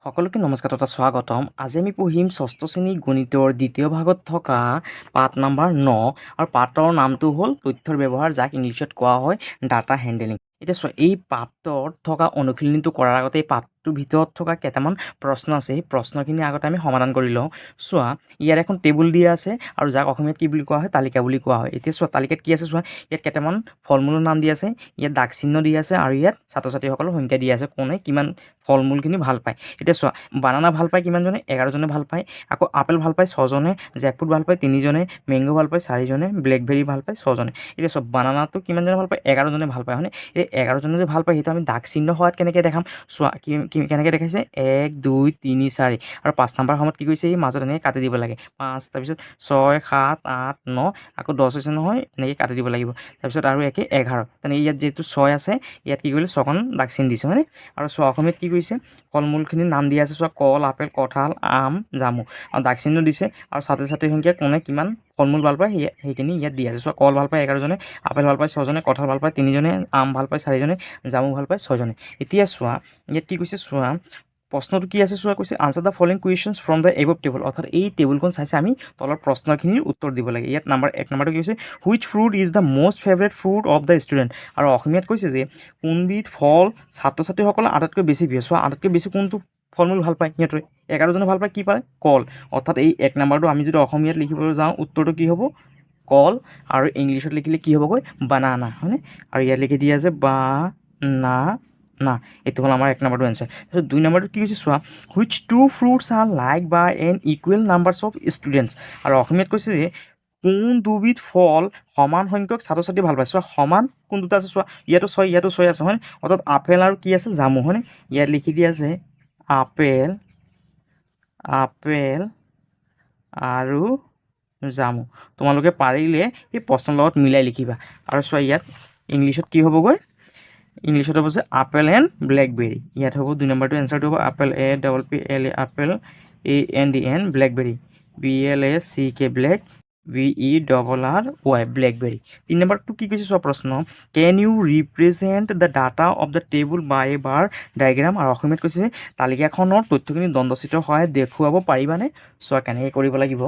সকলোকে নমস্কাৰ তথা স্বাগতম। আজি আমি পঢ়িম ষষ্ঠ শ্ৰেণী গণিতৰ দ্বিতীয় ভাগত থকা পাঠ নম্বৰ 9 আৰু পাঠৰ নামটো হ'ল তথ্যৰ ব্যৱহাৰ, যাক ইংলিছত কোৱা হয় ডাটা হেণ্ডেলিং। এতিয়া চোৱা, এই পাঠত থকা অনুশীলনীটো কৰাৰ আগতে এই পাঠটোৰ ভিতৰত থকা কেইটামান প্ৰশ্ন আছে, সেই প্ৰশ্নখিনি আগতে আমি সমাধান কৰি লওঁ। চোৱা, ইয়াত এখন টেবুল দিয়া আছে আৰু যাক অসমীয়াত কি বুলি কোৱা হয়, তালিকা বুলি কোৱা হয়। এতিয়া চোৱা, তালিকাত কি আছে চোৱা, ইয়াত কেইটামান ফল মূলৰ নাম দি আছে, ইয়াত দাগ চিহ্ন দি আছে আৰু ইয়াত ছাত্ৰ ছাত্ৰীসকলৰ সংখ্যা দি আছে, কোনে কিমান ফল মূলখিনি ভাল পায়। এতিয়া চোৱা, বানানা ভাল পায় কিমানজনে? 11জনে ভাল পায়। আকৌ আপেল ভাল পায় 6জনে, জেকফ্ৰুট ভাল পায় 3জনে, মেংগো ভাল পায় 4জনে, ব্লেকবেৰী ভাল পায় 6জনে। এতিয়া চোৱা, বানানাটো কিমানজনে ভাল পায়? 11জনে ভাল পায়, হয়নে? এই 11জনে যে ভাল পায় সেইটো আমি দাগ চিহ্ন হোৱাত কেনেকৈ দেখাম? চোৱা, কেনেকৈ দেখাইছে? 1 2 3 4 আৰু 5 নম্বৰ সময়ত কি কৰিছে? এই মাজত এনেকৈ কাটি দিব লাগে 5, তাৰপিছত 6 7 8 9, আকৌ 10 হৈছে নহয়, এনেকৈ কাটি দিব লাগিব। তাৰপিছত আৰু একে 11, তেনেকৈ ইয়াত যিহেতু 6 আছে, ইয়াত কি কৰিলে 6খন দাগ চিন দিছে, হয়নে? আৰু চোৱা, অসমীয়াত কি কৰিছে? ফল মূলখিনিৰ নাম দিয়া আছে, চোৱা, কল, আপেল, কঁঠাল, আম, জামু, আৰু দাগ চিহ্ন দিছে আৰু ছাত্ৰ ছাত্ৰীৰ সংখ্যা কোনে কিমান ফল মূল ভাল পায় সেইখিনি ইয়াত দিয়া আছে। চোৱা, কল ভাল পায় 11জনে, আপেল ভাল পায় 6জনে, কঁঠাল ভাল পায় 3জনে, আম ভাল পায় 4জনে, জামু ভাল পায় 6জনে। এতিয়া চোৱা, ইয়াত কি কৈছে? চোৱা, প্ৰশ্নটো কি আছে? চোৱা, কৈছে answer the following questions from the above table, অৰ্থাৎ এই টেবুলখন চাইছে আমি তলৰ প্ৰশ্নখিনিৰ উত্তৰ দিব লাগে। ইয়াত এক নম্বৰটো কি হৈছে? Which fruit is the most favourite fruit of the student, আৰু অসমীয়াত কৈছে যে কোনবিধ ফল ছাত্ৰ ছাত্ৰীসকলৰ আটাইতকৈ বেছি প্ৰিয়। চোৱা, আটাইতকৈ বেছি কোনটো ফল মূল ভাল পায় সিহঁতে? 11জনে ভাল পায় কি পায়? কল। অৰ্থাৎ এই 1 নম্বৰটো আমি যদি অসমীয়াত লিখিবলৈ যাওঁ, উত্তৰটো কি হ'ব? কল। আৰু ইংলিছত লিখিলে কি হ'বগৈ? বানানা, হয়নে? আৰু ইয়াত লিখি দিয়া আছে বানানা। এইটো হ'ল আমাৰ 1 নম্বৰটো এনচাৰ। তাৰপিছত 2 নম্বৰটো কি হৈছে? চোৱা, which two fruits are like by an equal numbers of students, আৰু অসমীয়াত কৈছে যে কোন দুবিধ ফল সমান সংখ্যক ছাত্ৰ ছাত্ৰী ভাল পায়। চোৱা, সমান কোন দুটা আছে? চোৱা, ইয়াতো 6 ইয়াতো 6 আছে, হয়নে? অৰ্থাৎ আপেল আৰু কি আছে? জামু, হয়নে? ইয়াত লিখি দিয়া আছে আপেল আৰু জামু। তোমালোকে পাৰিলে এই প্ৰশ্নৰ লগত মিলাই লিখিবা। আৰু চোৱা, ইয়াত ইংলিছত কি হ'বগৈ? ইংলিছত হ'ব যে আপেল এণ্ড ব্লেকবেৰী। ইয়াত হ'ব 2 নম্বৰটো এনচাৰটো হ'ব Apple, APPL, Apple, AND BlackBerry, BLACK black, BERRY BlackBerry. 3 নম্বৰটো কি কৈছে? চোৱা, প্ৰশ্ন can you represent the data of the table by a bar diagram, আৰু অসমীয়াত কৈছে তালিকাখনৰ তথ্যখিনি দণ্ডচিত্ৰৰ সহায়ত দেখুৱাব পাৰিবানে? চোৱা, কেনেকৈ কৰিব লাগিব।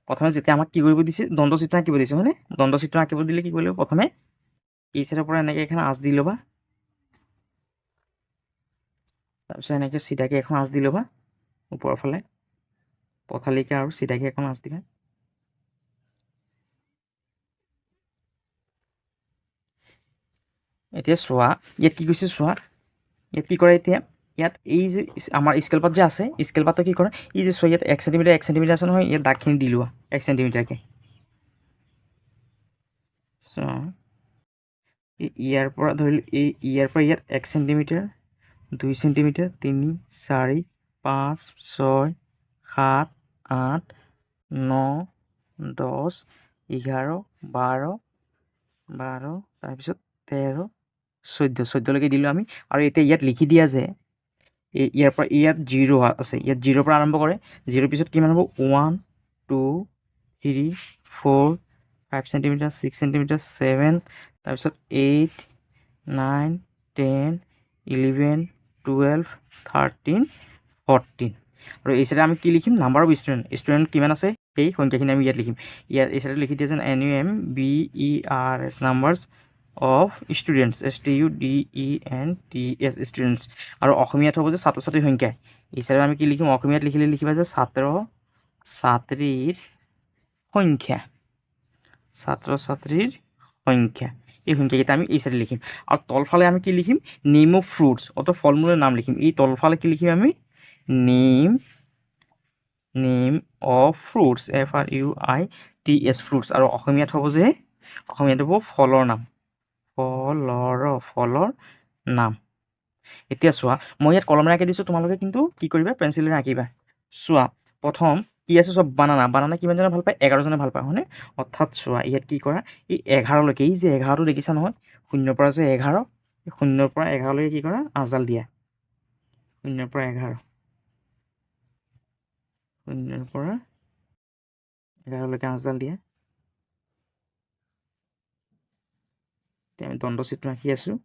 প্ৰথমে যেতিয়া আমাক কি কৰিব দিছে? দণ্ডচিত্ৰ আঁকিব দিছে, হয়নে? দণ্ডচিত্ৰ আঁকিব দিলে কি কৰিব লাগিব? প্ৰথমে এই চাইডৰ পৰা এনেকৈ এখন আঁচ দি ল'বা, তাৰপিছত এনেকৈ চিধাকৈ এখন আঁচ দি ল'বা ওপৰৰ ফালে, পথালিকৈ আৰু চিধাকৈ এখন আঁচ দিবা। এতিয়া চোৱা, ইয়াত কি কৈছে? চোৱা, ইয়াত কি কৰে? এতিয়া ইয়াত এই যে আমাৰ স্কেলপাত যে আছে, স্কেলপাতটো কি কৰে? এই যে চোৱা, ইয়াত 1 চেণ্টিমিটাৰ আছে নহয়, ইয়াত দাগখিনি দি লোৱা 1 চেণ্টিমিটাৰকৈ। চোৱা, ইয়াৰ পৰা ধৰি ইয়াৰ পৰা ইয়াত 1 চেণ্টিমিটাৰ, 2 চেণ্টিমিটাৰ, 3 4 5 6 7 8 9 10 11 12 তাৰপিছত 13 14লৈকে দিলোঁ আমি। আৰু এতিয়া ইয়াত লিখি দিয়া যে ইয়াৰ পৰা ইয়াত 0 আছে, ইয়াত 0ৰ পৰা আৰম্ভ কৰে। 0ৰ পিছত কিমান হ'ব? 1 2 3 4 5 চেণ্টিমিটাৰ, 6 চেণ্টিমিটাৰ, 7, তাৰপিছত 8 9 10 11 12 13 14। আৰু এই চাইডে আমি কি লিখিম? নাম্বাৰ অফ ষ্টুডেণ্ট কিমান আছে সেই সংখ্যাখিনি আমি ইয়াত লিখিম। ইয়াত এই চাইডে লিখি দিয়া যেন NUMBERS numbers of students, STUDENTS students. আৰু অসমীয়াত হ'ব যে ছাত্ৰ ছাত্ৰীৰ সংখ্যা। এই চাইডে আমি কি লিখিম? অসমীয়াত লিখিলে লিখিবা যে ছাত্ৰ ছাত্ৰীৰ সংখ্যা, ছাত্ৰ ছাত্ৰীৰ সংখ্যা। এই সংখ্যাকেইটা আমি এই চাইডে লিখিম। আৰু তলফালে আমি কি লিখিম? নেম অফ ফ্ৰুটছ, অৰ্থাৎ ফল মূলৰ নাম লিখিম। এই তলফালে কি লিখিম? আমি name of fruits, FRUITS fruits. আৰু অসমীয়াত হ'ব যে অসমীয়াত হ'ব ফলৰ নাম, ফলৰ নাম। এতিয়া চোৱা, মই ইয়াত কলমেৰে আঁকি দিছোঁ, তোমালোকে কিন্তু কি কৰিবা? পেঞ্চিলেৰে আঁকিবা। চোৱা, প্ৰথম কি আছে? চোৱা, বানানা কিমানজনে ভাল পায়? 11জনে ভাল পায়, হয়নে? অৰ্থাৎ চোৱা, ইয়াত কি কৰা? এই 11লৈকে, এই যে 11টো দেখিছা নহয়, 0ৰ পৰা যে 11, 0ৰ পৰা 11লৈকে কি কৰা? আঁচডাল দিয়া, 0ৰ পৰা 11, 0ৰ পৰা 11লৈকে আঁচডাল দিয়া। এতিয়া আমি দণ্ডচিত্ৰ আঁকি আছোঁ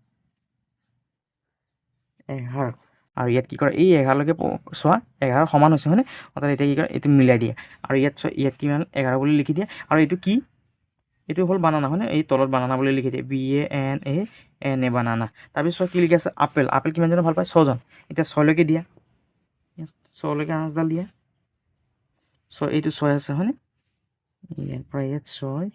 11। আৰু ইয়াত কি কৰে এই 11লৈকে চোৱা 11 সমান হৈছে হয়নে, অৰ্থাৎ এতিয়া কি কৰে এইটো মিলাই দিয়ে আৰু ইয়াত চোৱা ইয়াত কিমান 11 বুলি লিখি দিয়ে আৰু এইটো কি এইটো হ'ল বানানা হয়নে, এই তলত বানানা বুলি লিখি দিয়ে BANANA বানানা। তাৰপিছত কি লিখি আছে আপেল, আপেল কিমানজনে ভাল পায় 6জন, এতিয়া 6লৈকে দিয়া 6লৈকে 8ডাল দিয়া 6 এইটো 6 আছে হয়নে, ইয়াৰ পৰা ইয়াত 6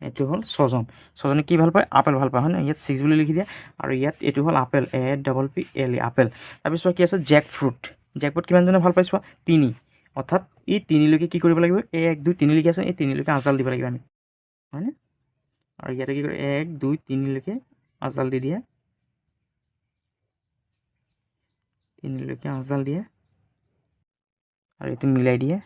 এইটো হ'ল 6জন, 6জনে কি ভাল পায় আপেল ভাল পায় হয়নে, ইয়াত 6 বুলি লিখি দিয়া আৰু ইয়াত এইটো হ'ল আপেল APPLE আপেল। তাৰপিছত কি আছে জেক ফ্ৰুট, জেক ফ্ৰুট কিমানজনে ভাল পাই চোৱা 3, অৰ্থাৎ এই 3লৈকে কি কৰিব লাগিব 1 2 3 লিখি আছে এই 3লৈকে 8ডাল দিব লাগিব আমি হয়নে, আৰু ইয়াতে কি কৰে 1 2 3লৈকে 8ডাল দি দিয়ে 3লৈকে 8ডাল দিয়ে আৰু এইটো মিলাই দিয়ে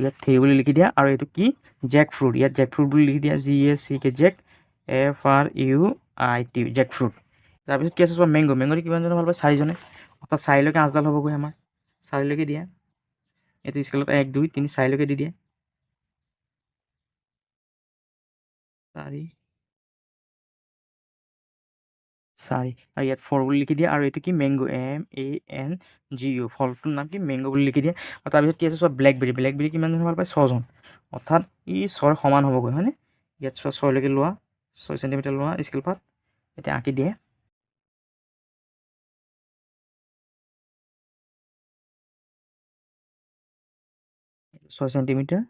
ইয়াত 3 বুলি লিখি দিয়া আৰু এইটো কি জেক ফ্ৰুট, ইয়াত জেক ফ্ৰুট বুলি লিখি দিয়া JECK jack FRUIT jackfruit. তাৰপিছত কি আছে চোৱা মেংগো, মেংগোটো কিমানজনে ভাল পায় 4জনে, অৰ্থাৎ 4লৈকে 8ডাল হ'বগৈ আমাৰ 4লৈকে দিয়া এইটো স্কেলত 1 2 3 4লৈকে দি দিয়ে 4 4 আৰু ইয়াত 4 বুলি লিখি দিয়া আৰু এইটো কি মেংগো MANGO ফলটোৰ নাম কি মেংগো বুলি লিখি দিয়া আৰু তাৰপিছত কি আছে চোৱা ব্লেকবেৰী, ব্লেকবেৰী কিমানজনে ভাল পায় 6জন, অৰ্থাৎ ই 6 সমান হ'বগৈ হয়নে, ইয়াত চোৱা 6লৈকে লোৱা 6 চেণ্টিমিটাৰ লোৱা স্কেল পাত এতিয়া আঁকি দিয়ে 6 চেণ্টিমিটাৰ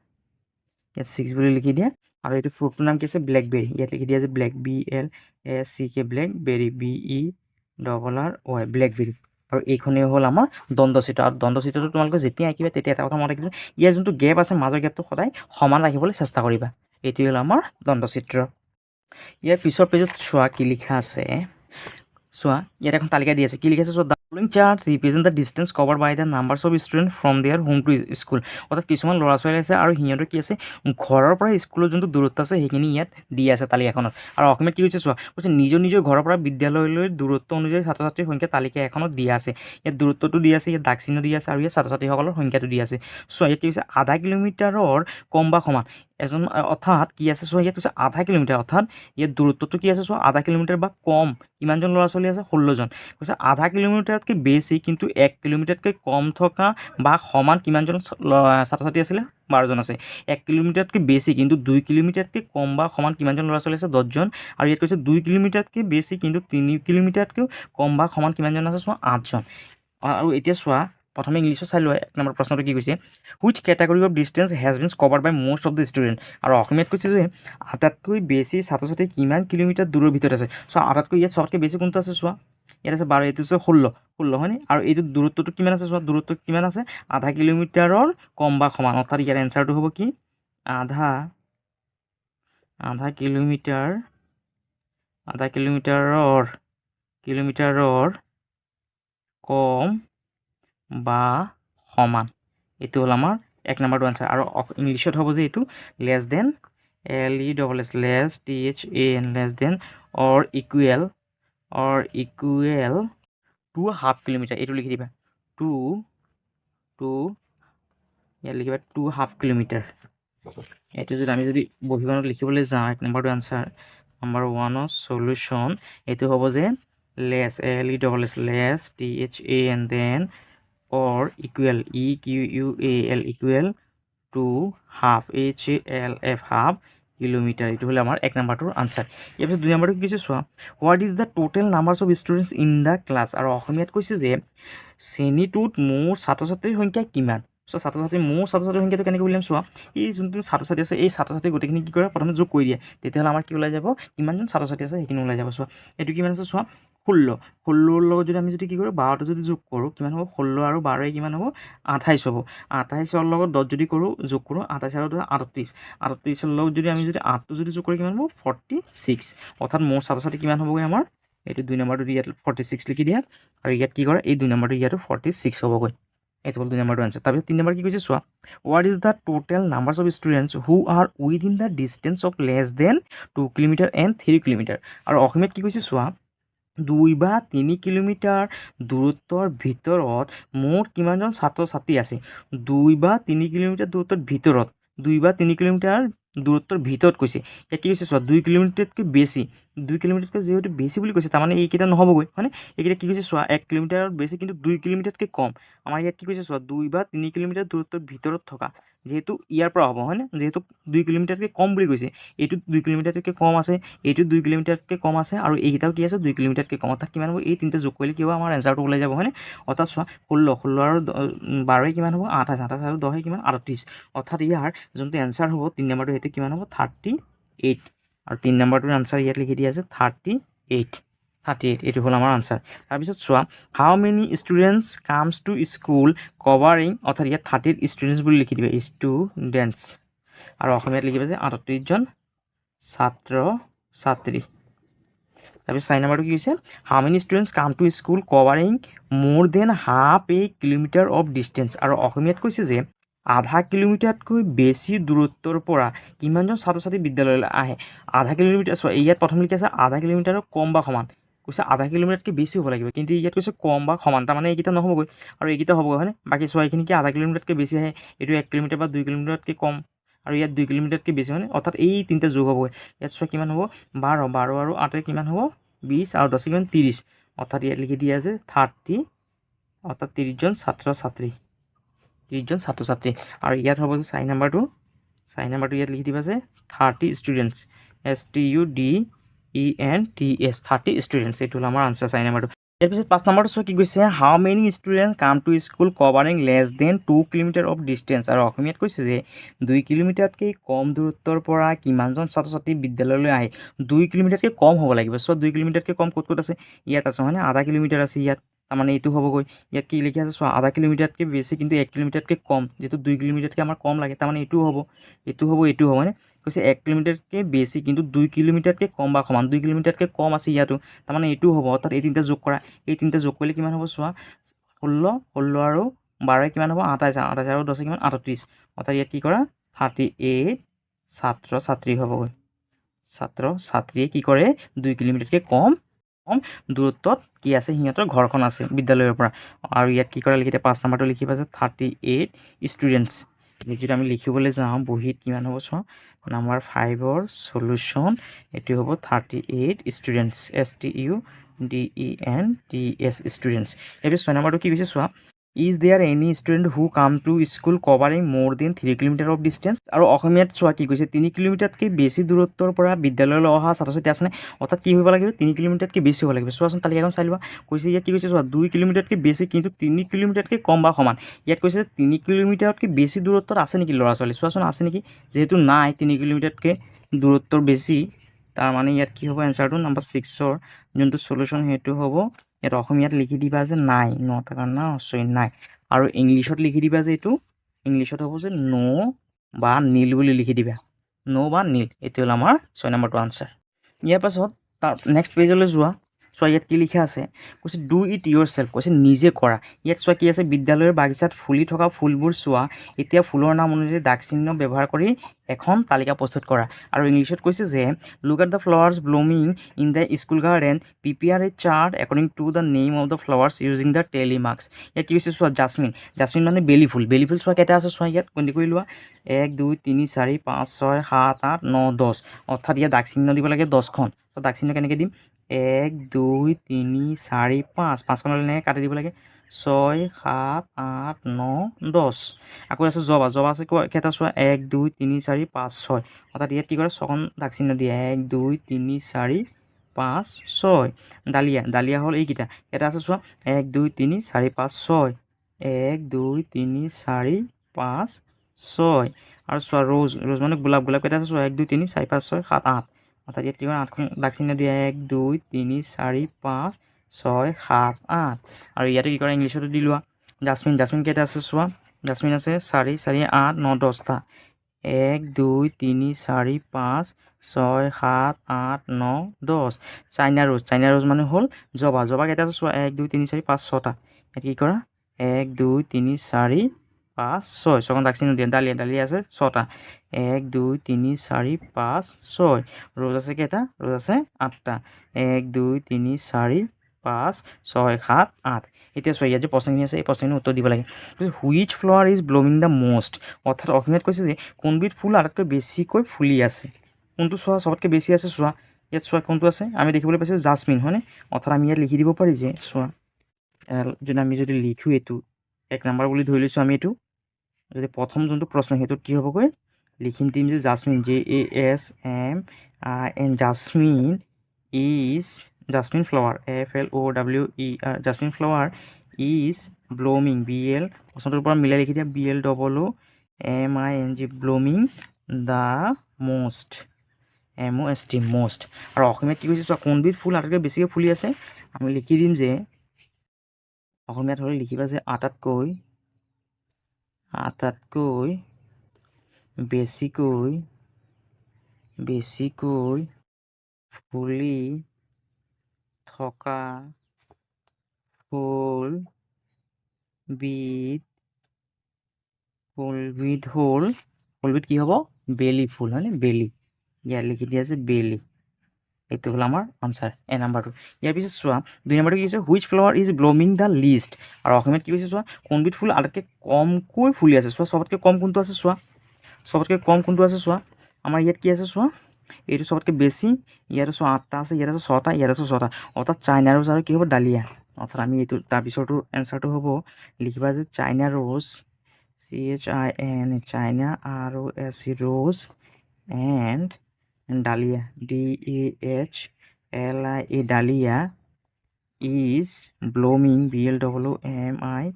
ইয়াত 6 বুলি লিখি দিয়া আৰু এইটো ফ্ৰুটটোৰ নাম কি আছে ব্লেকবেৰী, ইয়াত লিখি দিয়া যে black BLACK blackberry BERRY blackberry. আৰু এইখনেই হ'ল আমাৰ দণ্ডচিত্ৰ, আৰু দণ্ডচিত্ৰটো তোমালোকে যেতিয়া আঁকিবা তেতিয়া এটা কথা মনত ৰাখিবা ইয়াৰ যোনটো গেপ আছে মাজৰ গেপটো সদায় সমান ৰাখিবলৈ চেষ্টা কৰিবা, এইটোৱে হ'ল আমাৰ দণ্ডচিত্ৰ। ইয়াৰ পিছৰ পেজত চোৱা কি লিখা আছে চোৱা ইয়াত এখন তালিকা দি আছে কি লিখি আছে চোৱা following chart represent the distance covered by the numbers of student from their home to school, অৰ্থাৎ কিছুমান ল'ৰা ছোৱালী আছে আৰু সিহঁতৰ কি আছে ঘৰৰ পৰা স্কুলৰ যোনটো দূৰত্ব আছে সেইখিনি ইয়াত দি আছে তালিকাখনত। আৰু অসমীয়াত কি হৈছে চোৱা কৈছে নিজৰ ঘৰৰ পৰা বিদ্যালয়লৈ দূৰত্ব অনুযায়ী ছাত্ৰ ছাত্ৰীৰ সংখ্যা তালিকা এখনত দিয়া আছে, ইয়াত দূৰত্বটো দি আছে ইয়াত দাগচিহ্ন দি আছে আৰু ইয়াত ছাত্ৰ ছাত্ৰীসকলৰ সংখ্যাটো দি আছে। চোৱা ইয়াত কি হৈছে আধা কিলোমিটাৰৰ কম বা সমান এজন, অৰ্থাৎ কি আছে চোৱা ইয়াত কৈছে আধা কিলোমিটাৰ, অৰ্থাৎ ইয়াত দূৰত্বটো কি আছে চোৱা আধা কিলোমিটাৰ বা কম কিমানজন ল'ৰা ছোৱালী আছে 16জন, কৈছে আধা কিলোমিটাৰতকৈ বেছি কিন্তু 1 কিলোমিটাৰতকৈ কম থকা বা সমান কিমানজন ছাত্ৰ ছাত্ৰী আছিলে 12জন আছে, 1 কিলোমিটাৰতকৈ বেছি কিন্তু 2 কিলোমিটাৰতকৈ কম বা সমান কিমানজন ল'ৰা ছোৱালী আছে 10জন, আৰু ইয়াত কৈছে 2 কিলোমিটাৰতকৈ বেছি কিন্তু 3 কিলোমিটাৰতকৈ কম বা সমান কিমানজন আছে চোৱা 8জন। আৰু এতিয়া চোৱা প্ৰথমে ইংলিছত চাই লোৱা 1 নম্বৰ প্ৰশ্নটো কি কৈছে which category of distance has been covered by most of the student, আৰু অসমীয়াত কৈছে যে আটাইতকৈ বেছি ছাত্ৰ ছাত্ৰী কিমান কিলোমিটাৰ দূৰৰ ভিতৰত আছে, চোৱা আটাইতকৈ ইয়াত চবতকৈ বেছি কোনটো আছে চোৱা ইয়াত আছে 12 এইটো আছে 16 হয়নে, আৰু এইটো দূৰত্বটো কিমান আছে চোৱা দূৰত্ব কিমান আছে আধা কিলোমিটাৰৰ কম বা সমান, অৰ্থাৎ ইয়াৰ এনচাৰটো হ'ব কি আধা কিলোমিটাৰৰ কম বা সমান, এইটো হ'ল আমাৰ 1 নম্বৰটো আনচাৰ। আৰু ইংলিছত হ'ব যে এইটো less than LESS less THAN less than or equal to half kilometre, এইটো লিখি দিবা টু ইয়াত লিখিবা 2 হাফ কিলোমিটাৰ। এইটো যদি আমি যদি বহীখনত লিখিবলৈ যাওঁ 1 নম্বৰটো আনচাৰ নম্বৰ 1ৰ সলিউশ্যন এইটো হ'ব যে less LESS less THAN than or equal EQUAL equal to half HALF half kilometre, এইটো হ'লে আমাৰ 1 নম্বৰটোৰ আনচাৰ। ইয়াৰ পিছত 2 নম্বৰটো কি কৈছে চোৱা what is the total numbers of students in the class, আৰু অসমীয়াত কৈছে যে শ্ৰেণীটোত মোৰ ছাত্ৰ ছাত্ৰীৰ সংখ্যা কিমান, চ' মোৰ ছাত্ৰ ছাত্ৰীৰ সংখ্যাটো কেনেকৈ উলিয়াম চোৱা এই যোনটো ছাত্ৰ ছাত্ৰী আছে এই ছাত্ৰ ছাত্ৰী গোটেইখিনি কি কৰে প্ৰথমে যোগ কৰি দিয়ে, তেতিয়াহ'লে আমাৰ কি ওলাই যাব কিমানজন ছাত্ৰ ছাত্ৰী আছে সেইখিনি ওলাই যাব। চোৱা এইটো কিমান আছে চোৱা 16ৰ লগত যদি আমি যদি কি কৰোঁ 12টো যদি যোগ কৰোঁ কিমান হ'ব 16 আৰু 12 কিমান হ'ব 28 হ'ব, 28ৰ লগত 10 যদি যোগ কৰোঁ 28 আৰু 38ৰ লগত যদি আমি যদি 8টো যদি যোগ কৰোঁ কিমান হ'ব 46, অৰ্থাৎ মোৰ ছাত্ৰ ছাত্ৰী কিমান হ'বগৈ আমাৰ এইটো 2 নম্বৰটো ইয়াত 46 লিখি দিয়া আৰু ইয়াত কি কৰে এই 2 নম্বৰটো ইয়াতো 46 হ'বগৈ, এইটো হ'ল 2 নম্বৰটো আনচাৰ। তাৰপিছত 3 নম্বৰ কি কৈছে চোৱা what is the total numbers of students who are within the distance of less than 2 kilometre and 3 kilometre, আৰু অসমীয়াত কি কৈছে চোৱা 2 বা 3 কিলোমিটাৰ দূৰত্বৰ ভিতৰত মুঠ কিমানজন ছাত্ৰ ছাত্ৰী আছে, 2 বা 3 কিলোমিটাৰ দূৰত্বৰ ভিতৰত 2 বা 3 কিলোমিটাৰ দূৰত্বৰ ভিতৰত কৈছে ইয়াত কি কৈছে চোৱা 2 কিলোমিটাৰতকৈ বেছি 2 কিলোমিটাৰতকৈ যেহেতু বেছি বুলি কৈছে তাৰমানে এইকেইটা নহ'বগৈ হয়নে এইকেইটা কি কৈছে চোৱা 1 কিলোমিটাৰত বেছি কিন্তু 2 কিলোমিটাৰতকৈ কম আমাৰ ইয়াত কি কৈছে চোৱা 2 বা 3 কিলোমিটাৰ দূৰত্বৰ ভিতৰত থকা যেহেতু ইয়াৰ পৰা হ'ব হয়নে যেহেতু 2 কিলোমিটাৰতকৈ কম বুলি কৈছে এইটো 2 কিলোমিটাৰতকৈ কম আছে এইটো 2 কিলোমিটাৰতকৈ কম আছে আৰু এইকেইটাও কি আছে 2 কিলোমিটাৰতকৈ কম অৰ্থাৎ কিমান হ'ব এই তিনিটা যোগ কৰিলে কি হ'ব আমাৰ এনচাৰটো ওলাই যাব হয়নে অৰ্থাৎ চোৱা 16 আৰু 12 কিমান হ'ব 28 28 আৰু 10 কিমান 38 অৰ্থাৎ ইয়াৰ যোনটো এনচাৰ হ'ব 3 নম্বৰটো সেইটো কিমান হ'ব 38 আৰু 3 নম্বৰটোৰ আনচাৰ ইয়াত লিখি দিয়া আছে 38 এইটো হ'ল আমাৰ আনচাৰ তাৰপিছত চোৱা how many students comes to school covering অৰ্থাৎ ইয়াত 38 ষ্টুডেণ্টছ বুলি লিখি দিবা ষ্টুডেণ্টছ আৰু অসমীয়াত লিখিবা যে 38জন ছাত্ৰ ছাত্ৰী তাৰপিছত 4 নম্বৰটো কি হৈছে how many students come to school covering more than half a kilometre of distance আৰু অসমীয়াত কৈছে যে আধা কিলোমিটাৰতকৈ বেছি দূৰত্বৰ পৰা কিমানজন ছাত্ৰ ছাত্ৰী বিদ্যালয়লৈ আহে আধা কিলোমিটাৰ চোৱা ইয়াত প্ৰথম লিখি আছে আধা কিলোমিটাৰৰ কম বা সমান কৈছে আধা কিলোমিটাৰতকৈ বেছি হ'ব লাগিব কিন্তু ইয়াত কৈছে কম বা সমান তাৰমানে এইকেইটা নহ'বগৈ আৰু এইকেইটা হ'বগৈ হয়নে বাকী চোৱা এইখিনি কি আধা কিলোমিটাৰতকৈ বেছি আহে এইটো 1 কিলোমিটাৰ বা 2 কিলোমিটাৰতকৈ কম আৰু ইয়াত 2 কিলোমিটাৰতকৈ বেছি হয়নে অৰ্থাৎ এই তিনিটা যোগ হ'বগৈ ইয়াত চোৱা কিমান হ'ব 12 আৰু 8 কিমান হ'ব 20 আৰু 10 কিমান 30 অৰ্থাৎ ইয়াত লিখি দিয়া আছে 30 অৰ্থাৎ 30জন ছাত্ৰ ছাত্ৰী আৰু ইয়াত হ'ব যে 4 নম্বৰটো ইয়াত লিখি দিবা যে 30 ষ্টুডেণ্টছ STUDENTS 30 ষ্টুডেণ্টছ এইটো হ'ল আমাৰ আনচাৰ 4 নম্বৰটো ইয়াৰ পিছত 5 নম্বৰটো চোৱা কি কৈছে how many student come to school covering less than 2 kilometre of distance আৰু অসমীয়াত কৈছে যে 2 কিলোমিটাৰতকৈ কম দূৰত্বৰ পৰা কিমানজন ছাত্ৰ ছাত্ৰী বিদ্যালয়লৈ আহে 2 কিলোমিটাৰতকৈ কম হ'ব লাগিব চোৱা 2 কিলোমিটাৰতকৈ কম ক'ত আছে ইয়াত আছে হয়নে আধা কিলোমিটাৰ আছে ইয়াত তাৰমানে এইটো হ'বগৈ ইয়াত কি লিখি আছে চোৱা আধা কিলোমিটাৰতকৈ বেছি কিন্তু 1 কিলোমিটাৰতকৈ কম যিহেতু 2 কিলোমিটাৰতকৈ আমাৰ কম লাগে তাৰমানে এইটো হ'ব হয়নে কৈছে 1 কিলোমিটাৰতকৈ বেছি কিন্তু 2 কিলোমিটাৰতকৈ কম বা সমান 2 কিলোমিটাৰতকৈ কম আছে ইয়াতো তাৰমানে এইটো হ'ব অৰ্থাৎ এই তিনিটা যোগ কৰা এই তিনিটা যোগ কৰিলে কিমান হ'ব চোৱা 16 আৰু 12 কিমান হ'ব 28 আৰু 10 কিমান 38 অৰ্থাৎ ইয়াত কি কৰা 38 ছাত্ৰ ছাত্ৰী হ'বগৈ ছাত্ৰ ছাত্ৰীয়ে কি কৰে 2 কিলোমিটাৰতকৈ কম দূৰত্বত কি আছে সিহঁতৰ ঘৰখন আছে বিদ্যালয়ৰ পৰা আৰু ইয়াত কি কৰা লিখি দিয়া 5 নম্বৰটো লিখিবা যে 38 ষ্টুডেণ্টছ যদি আমি লিখিবলৈ যাওঁ বহীত কিমান হ'ব চোৱা নাম্বাৰ 5ৰ সলিউশ্যন এইটো হ'ব 38 ষ্টুডেণ্টছ STUDENTS ষ্টুডেণ্টছ এইটো 6 নম্বৰটো কি কৈছে চোৱা is there any student who come to school covering more than 3 kilometre of distance আৰু অসমীয়াত চোৱা কি কৈছে 3 কিলোমিটাৰতকৈ বেছি দূৰত্বৰ পৰা বিদ্যালয়লৈ অহা ছাত্ৰ ছাত্ৰী আছেনে অৰ্থাৎ কি হ'ব লাগিব 3 কিলোমিটাৰতকৈ বেছি হ'ব লাগিব চোৱাচোন তালিকাখন চাই লোৱা কৈছে ইয়াত কি কৈছে চোৱা 2 কিলোমিটাৰতকৈ বেছি কিন্তু 3 কিলোমিটাৰতকৈ কম বা সমান ইয়াত কৈছে 3 কিলোমিটাৰতকৈ বেছি দূৰত্বত আছে নেকি ল'ৰা ছোৱালী চোৱাচোন আছে নেকি যিহেতু নাই 3 কিলোমিটাৰতকৈ দূৰত্বৰ বেছি তাৰমানে ইয়াত কি হ'ব এনচাৰটো নাম্বাৰ 6ৰ যোনটো সলিউশ্যন সেইটো হ'ব ইয়াত অসমীয়াত লিখি দিবা যে নাই নাই আৰু ইংলিছত লিখি দিবা যে এইটো ইংলিছত হ'ব যে ন' বা নীল বুলি লিখি দিবা ন' বা নীল এইটো হ'ল আমাৰ 6 নম্বৰটো আনচাৰ ইয়াৰ পাছত তাৰ নেক্সট পেজলৈ যোৱা চোৱা ইয়াত কি লিখা আছে কৈছে ডু ইট ইয়ৰ চেল্ফ কৈছে নিজে কৰা ইয়াত চোৱা কি আছে বিদ্যালয়ৰ বাগিচাত ফুলি থকা ফুলবোৰ চোৱা এতিয়া ফুলৰ নাম অনুযায়ী দাগ চিহ্ন ব্যৱহাৰ কৰি এখন তালিকা প্ৰস্তুত কৰা আৰু ইংলিছত কৈছে যে look at the flowers blooming in the school garden prepare a chart according to the name of the flowers using the tally marks ইয়াত কি কৈছে চোৱা জাস্মিন মানে বেলি ফুল চোৱা কেইটা আছে চোৱা ইয়াত গন্তি কৰি লোৱা 1 2 3 4 5 6 7 8 9 10 অৰ্থাৎ ইয়াত দাগ চিহ্ন দিব লাগে 10খন তো দাগ চিহ্ন কেনেকৈ দিম 1 2 3 4 5 5খনলৈ এনেকৈ কাটি দিব লাগে 6 7 8 9 10 আকৌ আছে জবা আছে কেইটা চোৱা 1 2 3 4 5 6 অৰ্থাৎ ইয়াত কি কৰে 6খন দাগ চিহ্ন দিয়ে 1 2 3 4 5 6 ডালিয়া হ'ল এইকেইটা এটা আছে চোৱা 1 2 3 4 5 6 1 2 3 4 5 6 আৰু চোৱা ৰোজ মানে গোলাপ কেইটা আছে চোৱা 1 2 3 4 5 6 7 8 অৰ্থাৎ ইয়াত কি কৰে 8খন দাগ চিহ্ন দিয়ে 1 2 3 4 5 6 7 8 আৰু ইয়াতে কি কৰে ইংলিছতো দি লোৱা জাস্মিন কেইটা আছে চোৱা জাস্মিন আছে 4 4 8 9 10টা 1 2 3 4 5 6 7 8 9 10 চাইনা ৰোজ মানে হ'ল জবা কেইটা আছে চোৱা 1 2 3 4 5 6টা ইয়াত কি কৰা 1 2 3 4 5 6 6খন দাগ চিহ্ন দিয়ে ডালিয়া আছে 6টা 1 2 3 4 5 6 ৰোজ আছে কেইটা ৰোজ আছে 8টা 1 2 3 4 5 6 7 8 এতিয়া চোৱা ইয়াত যে প্ৰশ্নখিনি আছে এই প্ৰশ্নখিনিৰ উত্তৰ দিব লাগে which flower is blooming the most অৰ্থাৎ অসমীয়াত কৈছে যে কোনবিধ ফুল আটাইতকৈ বেছিকৈ ফুলি আছে কোনটো চোৱা চবতকৈ বেছি আছে চোৱা ইয়াত চোৱা কোনটো আছে আমি দেখিবলৈ পাইছোঁ জাছমিন হয়নে অৰ্থাৎ আমি ইয়াত লিখি দিব পাৰি যে চোৱা যদি আমি যদি লিখোঁ এইটো 1 নম্বৰ বুলি ধৰি লৈছোঁ আমি এইটো যদি প্ৰথম যোনটো প্ৰশ্ন সেইটোত কি হ'বগৈ লিখিম দিম যে jasmine JASMIN jasmine flower FLOWER jasmine flower is blooming BL প্ৰশ্নটোৰ পৰা মিলাই লিখি দিয়া BLOOMING blooming the most MOST most আৰু অসমীয়াত কি কৈছে চোৱা কোনবিধ ফুল আটাইতকৈ বেছিকৈ ফুলি আছে আমি লিখি দিম যে অসমীয়াত হ'লে লিখিবা যে আটাইতকৈ বেছিকৈ ফুলি থকা ফুলবিধ কি হ'ব বেলি ফুল হয়নে বেলি ইয়াত লিখি দিয়া আছে বেলি এইটো হ'ল আমাৰ আনচাৰ এ নাম্বাৰটো ইয়াৰ পিছত চোৱা 2 নম্বৰটো কি কৈছে which flower is blooming the least আৰু অসমীয়াত কি কৈছে চোৱা কোনবিধ ফুল আটাইতকৈ কমকৈ ফুলি আছে চোৱা চবতকৈ কম কোনটো আছে চোৱা আমাৰ ইয়াত কি আছে চোৱা এইটো চবতকৈ বেছি ইয়াতো চোৱা 8টা আছে ইয়াত আছে 6টা ইয়াত আছে 6টা অৰ্থাৎ চাইনা ৰ'জ আৰু কি হ'ব ডালিয়া অৰ্থাৎ আমি এইটো তাৰপিছৰটো এনচাৰটো হ'ব লিখিবা যে China rose CHIN China ROS rose and dahlia DAHLIA dahlia is blooming BLOOMING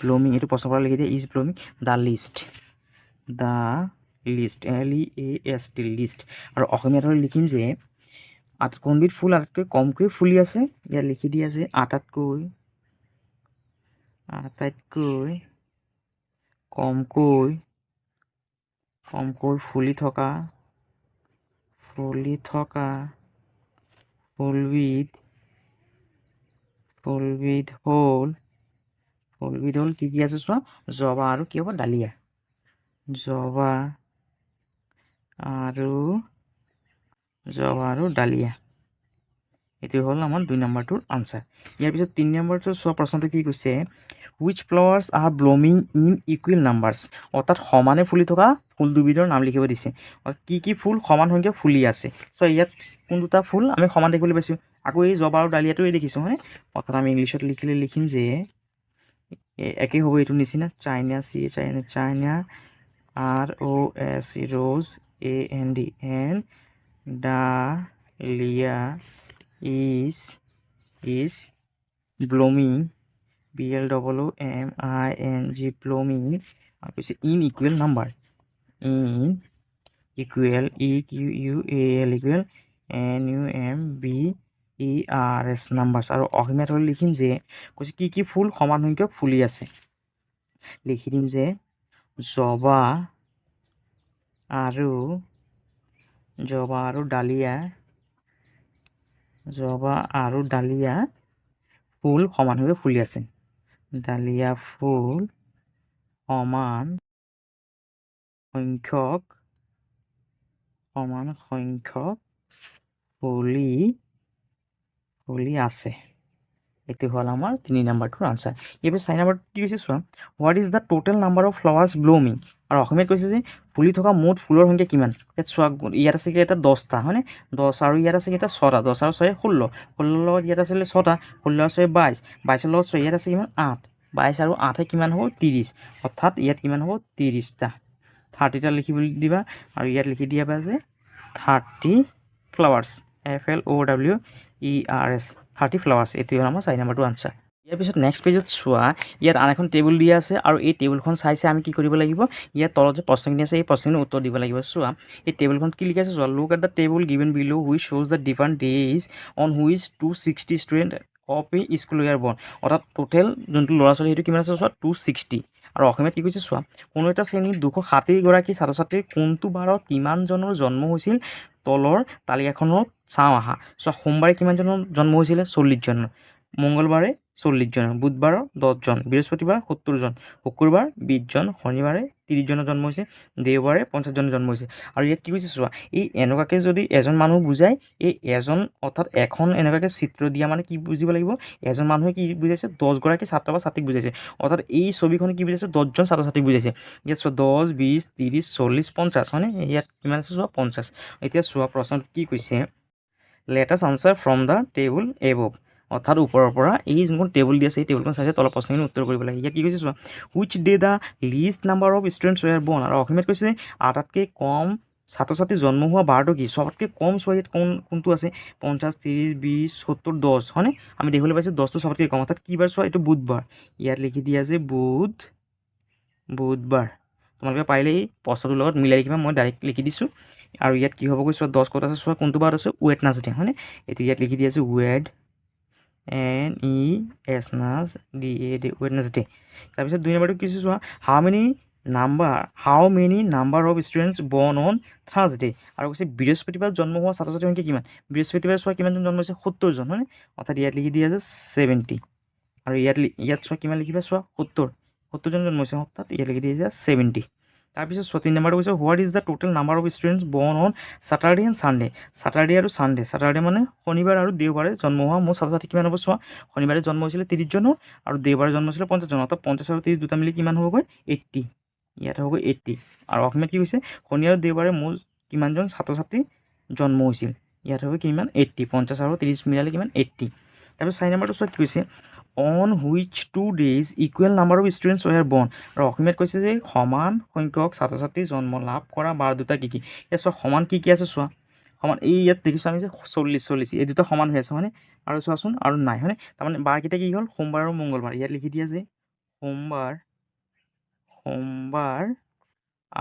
blooming এইটো প্ৰশ্নৰ পৰা লিখি দিয়ে is blooming the least LEAST list আৰু অসমীয়াত হ'লে লিখিম যে কোনবিধ ফুল আটাইতকৈ কমকৈ ফুলি আছে ইয়াত লিখি দিয়া আছে আটাইতকৈ কমকৈ ফুলি থকা ফুলবিধ হ'ল কি আছে চোৱা জবা আৰু কি হ'ব ডালিয়া জবা আৰু ডালিয়া এইটো হ'ল আমাৰ 2 নম্বৰটোৰ আনচাৰ ইয়াৰ পিছত 3 নম্বৰটো চোৱা প্ৰশ্নটো কি কৈছে which flowers R blooming in equal numbers অৰ্থাৎ সমানে ফুলি থকা ফুল দুবিধৰ নাম লিখিব দিছে কি ফুল সমান সংখ্যক ফুলি আছে চ' ইয়াত কোন দুটা ফুল আমি সমান দেখিবলৈ পাইছোঁ আকৌ এই জবা আৰু ডালিয়াটো দেখিছোঁ হয় অৰ্থাৎ আমি ইংলিছত লিখিম যে একেই হ'ব এইটো নিচিনা China China ROS rose AND and dahlia is blooming BLOOMING blooming আৰু কৈছে in equal number EQUAL NUMBERS numbers আৰু অসমীয়াত হ'লে লিখিম যে কৈছে কি ফুল সমান সংখ্যক ফুলি আছে লিখি দিম যে জবা আৰু ডালিয়া ফুল সমানভাৱে ফুলি আছে ডালিয়া ফুল সমান সংখ্যক ফুলি আছে এইটো হ'ল আমাৰ 3 নম্বৰটোৰ আনচাৰ এইবাৰ 4 নম্বৰটো কি কৈছে চোৱা what is the total number of flowers blooming আৰু অসমীয়াত কৈছে যে ফুলি থকা মুঠ ফুলৰ সংখ্যা কিমান ইয়াত চোৱা ইয়াত আছে কেইটা 10টা হয়নে 10 আৰু ইয়াত আছে কেইটা 6টা 10 আৰু 6 16 16 লগত ইয়াত আছিলে 6টা 16 আৰু 6 22 22ৰ লগত 6 ইয়াত আছে কিমান 8 22 আৰু 8 কিমান হ'ব 30 অৰ্থাৎ ইয়াত কিমান হ'ব 30টা 30টা লিখিবলৈ দিবা আৰু ইয়াত লিখি দিবা যে 30 ফ্লাৱাৰ্ছ FLOWERS 30 ফ্লাৱাৰ্ছ এইটো হ'ল আমাৰ 4 নম্বৰটো আনচাৰ ইয়াৰ পিছত নেক্সট পেজত চোৱা ইয়াত আন এখন টেবুল দিয়া আছে আৰু এই টেবুলখন চাইছে আমি কি কৰিব লাগিব ইয়াত তলত যে প্ৰশ্নখিনি আছে এই প্ৰশ্নখিনিৰ উত্তৰ দিব লাগিব চোৱা এই টেবুলখন কি লিখা আছে চোৱা look at the table given below which শ্ব'জ the different days on which 260 student of a school ইয়াৰ বৰ্ণ অৰ্থাৎ টোটেল যোনটো ল'ৰা ছোৱালী সেইটো কিমান আছে চোৱা 260 আৰু অসমীয়াত কি কৈছে চোৱা কোনো এটা শ্ৰেণীত 260গৰাকী ছাত্ৰ ছাত্ৰীৰ কোনটো বাৰত কিমানজনৰ জন্ম হৈছিল তলৰ তালিকাখনত চাওঁ আহা চোৱা সোমবাৰে কিমানজনৰ জন্ম হৈছিলে 40জনৰ মঙ্গলবাৰে 40 জন, বুধবাৰ 10 জন, বৃহস্পতিবাৰ 70 জন, শুক্ৰবাৰ 20 জন, শনিবাৰে 30 জনৰ জন্ম হৈছে, দেওবাৰে 50 জনৰ জন্ম হৈছে। আৰু ইয়াত কি কৈছে চোৱা, এই এনেকুৱাকৈ যদি এজন মানুহ বুজায়, এই এজন অৰ্থাৎ এখন এনেকুৱাকৈ চিত্ৰ দিয়া মানে কি বুজিব লাগিব, এজন মানুহে কি বুজাইছে 10গৰাকী ছাত্ৰ বা ছাত্ৰীক বুজাইছে, অৰ্থাৎ এই ছবিখনে কি বুজাইছে 10জন ছাত্ৰ ছাত্ৰীক বুজাইছে। ইয়াত চোৱা 10, 20, 30, 40, 50 হয়নে, ইয়াত কিমান আছে চোৱা 50। এতিয়া চোৱা প্ৰশ্নটো কি কৈছে, let us answer from the table above, অৰ্থাৎ ওপৰৰ পৰা এই যোনখন টেবুল দি আছে এই টেবুলখন চাইছে তলৰ প্ৰশ্নখিনি উত্তৰ কৰিব লাগে। ইয়াত কি কৈছে চোৱা, which day the least number of students were born, আৰু অসমীয়াত কৈছে আটাইতকৈ কম ছাত্ৰ ছাত্ৰী জন্ম হোৱা বাৰটো কি, চবতকৈ কম চোৱা ইয়াত কোনটো আছে, 50, 30, 20, 70, 10 হয়নে, আমি দেখিবলৈ পাইছোঁ 10টো চবতকৈ কম, অৰ্থাৎ কি বাৰ চোৱা, এইটো বুধবাৰ, ইয়াত লিখি দিয়া আছে বুধবাৰ। তোমালোকে পাৰিলে এই প্ৰশ্নটোৰ লগত মিলাই লিখিবা, মই ডাইৰেক্ট লিখি দিছোঁ। আৰু ইয়াত কি হ'বগৈ চোৱা 10 ক'ত আছে চোৱা, কোনটো বাৰত আছে, ৱেডনেছডে হয়নে, এতিয়া ইয়াত লিখি দিয়া আছে ৱেডনেছডে। তাৰপিছত 2 নম্বৰটো কি চোৱা, how many number of students born on Thursday, আৰু কৈছে বৃহস্পতিবাৰ জন্ম হোৱা ছাত্ৰ ছাত্ৰীৰ সংখ্যা কিমান, বৃহস্পতিবাৰে চোৱা কিমানজন জন্ম হৈছে, 70 জন হয়নে, অৰ্থাৎ ইয়াত লিখি দিয়া আছে 70। আৰু ইয়াত চোৱা কিমান লিখিবা চোৱা 70 জন জন্ম হৈছে, অৰ্থাৎ ইয়াত লিখি দিয়া আছে 70। তাৰপিছত 3 নম্বৰটো কৈছে what is the total number of students born on Saturday and Sunday, Saturday আৰু ছানডে, ছেটাৰডে মানে শনিবাৰ আৰু দেওবাৰে জন্ম হোৱা মোৰ ছাত্ৰ ছাত্ৰী কিমান হ'ব চোৱা, শনিবাৰে জন্ম হৈছিলে 30 জনৰ আৰু দেওবাৰে জন্ম হৈছিলে 50 জনৰ, অৰ্থাৎ 50 আৰু 30 দুটা মিলি কিমান হ'বগৈ 80, ইয়াত হ'বগৈ 80। আৰু অসমীয়াত কি কৈছে, শনি আৰু দেওবাৰে মোৰ কিমানজন ছাত্ৰ ছাত্ৰী জন্ম হৈছিল, ইয়াত হ'ব কিমান 80, 50 আৰু 30 মিলালে কিমান 80। তাৰপিছত 4 নম্বৰটো চোৱা কি কৈছে, on which 2 days equal number of students were born, আৰু অসমীয়াত কৈছে যে সমান সংখ্যক ছাত্ৰ ছাত্ৰী জন্ম লাভ কৰা বাৰ দুটা কি কি, ইয়াত চোৱা সমান কি কি আছে চোৱা, সমান এই ইয়াত দেখিছোঁ আমি যে 40 এই দুটা সমান হৈ আছে হয়নে, আৰু চোৱাচোন আৰু নাই হয়নে, তাৰমানে বাৰকেইটা কি হ'ল, সোমবাৰ আৰু মংগলবাৰ, ইয়াত লিখি দিয়া যে সোমবাৰ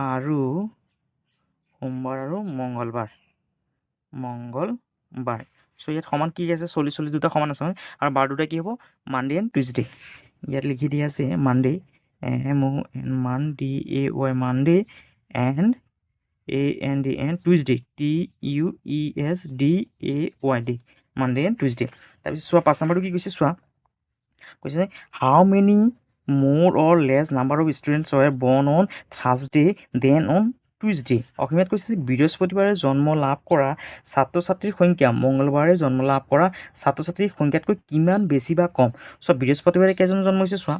আৰু মংগলবাৰ। চ' ইয়াত সমান কি আছে, 40 দুটা সমান আছে হয়, আৰু বাৰ দুটা কি হ'ব, মানডে এণ্ড টুইজডে, ইয়াত লিখি দিয়া আছে Monday Monday and Tuesday TUESDAY Monday and Tuesday. তাৰপিছত চোৱা 5 নম্বৰটো কি কৈছে চোৱা, কৈছে how many more or less number of students were born on Thursday than on Tuesday, অসমীয়াত কৈছে বৃহস্পতিবাৰে জন্ম লাভ কৰা ছাত্ৰ ছাত্ৰীৰ সংখ্যা মঙলবাৰে জন্ম লাভ কৰা ছাত্ৰ ছাত্ৰীৰ সংখ্যাতকৈ কিমান বেছি বা কম। চোৱা বৃহস্পতিবাৰে কেইজন জন্ম হৈছে চোৱা,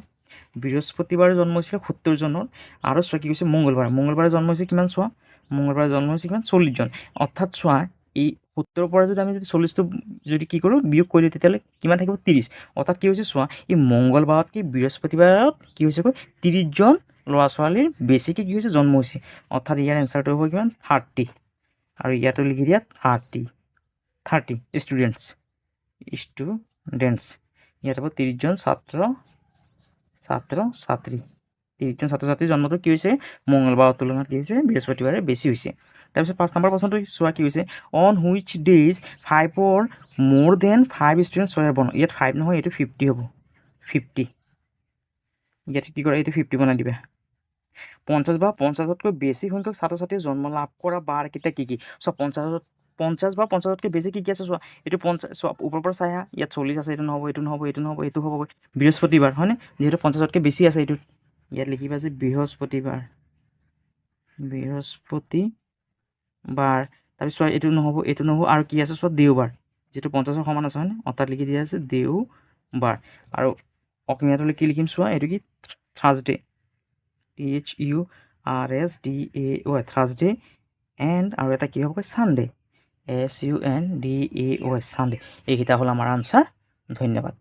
বৃহস্পতিবাৰে জন্ম হৈছিলে 70 জনৰ, আৰু চোৱা কি কৈছে মঙলবাৰে জন্ম হৈছে কিমান চোৱা, মঙলবাৰে জন্ম হৈছে কিমান 40 জন, অৰ্থাৎ চোৱা এই 70ৰ পৰা যদি আমি 40টো যদি কি কৰোঁ বিয়োগ কৰি দিওঁ তেতিয়াহ'লে কিমান থাকিব 30, অৰ্থাৎ কি হৈছে চোৱা এই মংগলবাৰতকৈ বৃহস্পতিবাৰত কি হৈছেগৈ 30 জন ল'ৰা ছোৱালীৰ বেছিকৈ কি হৈছে জন্ম হৈছে, অৰ্থাৎ ইয়াৰ এনচাৰটো হ'ব কিমান 30, আৰু ইয়াতো লিখি দিয়া 30 ষ্টুডেণ্টছ, ইয়াত হ'ব 30 জন ছাত্ৰ ছাত্ৰী, 30 জন ছাত্ৰ ছাত্ৰীৰ জন্মটো কি হৈছে মঙলবাৰৰ তুলনাত কি হৈছে বৃহস্পতিবাৰে বেছি হৈছে। তাৰপিছত 5 নম্বৰ প্ৰশ্নটো চোৱা কি হৈছে, অন হুইচ ডেইজ 5 মোৰ দেন 5 ষ্টুডেণ্টছ ৱেৰ বৰ্ণ, ইয়াত 5 নহয় এইটো 50 হ'ব, 50 ইয়াত কি কৰা এইটো 50 বনাই দিবা। 50 বা 50তকৈ বেছি সংখ্যক ছাত্ৰ ছাত্ৰীয়ে জন্ম লাভ কৰা বাৰকেইটা কি কি, চোৱা 50 বা 50তকৈ বেছি কি কি আছে চোৱা, এইটো 50 চোৱা ওপৰৰ পৰা চাই আহা, ইয়াত 40 আছে, এইটো নহ'ব, এইটো হ'বগৈ বৃহস্পতিবাৰ হয়নে, যিহেতু 50তকৈ বেছি আছে এইটোত, ইয়াত লিখিবা যে বৃহস্পতিবাৰ। তাৰপিছত চোৱা এইটো নহ'ব আৰু কি আছে চোৱা দেওবাৰ, যিটো 50ৰ সমান আছে হয়নে, অৰ্থাৎ লিখি দিয়া আছে দেওবাৰ। আৰু অসমীয়াটো কি লিখিম চোৱা, এইটো কি থাৰ্ছডে THURSDAY থাৰ্ছডে, এণ্ড আৰু এটা কি হ'ব ছানডে SUNDAY ছানডে। এইকেইটা হ'ল আমাৰ আনচাৰ। ধন্যবাদ।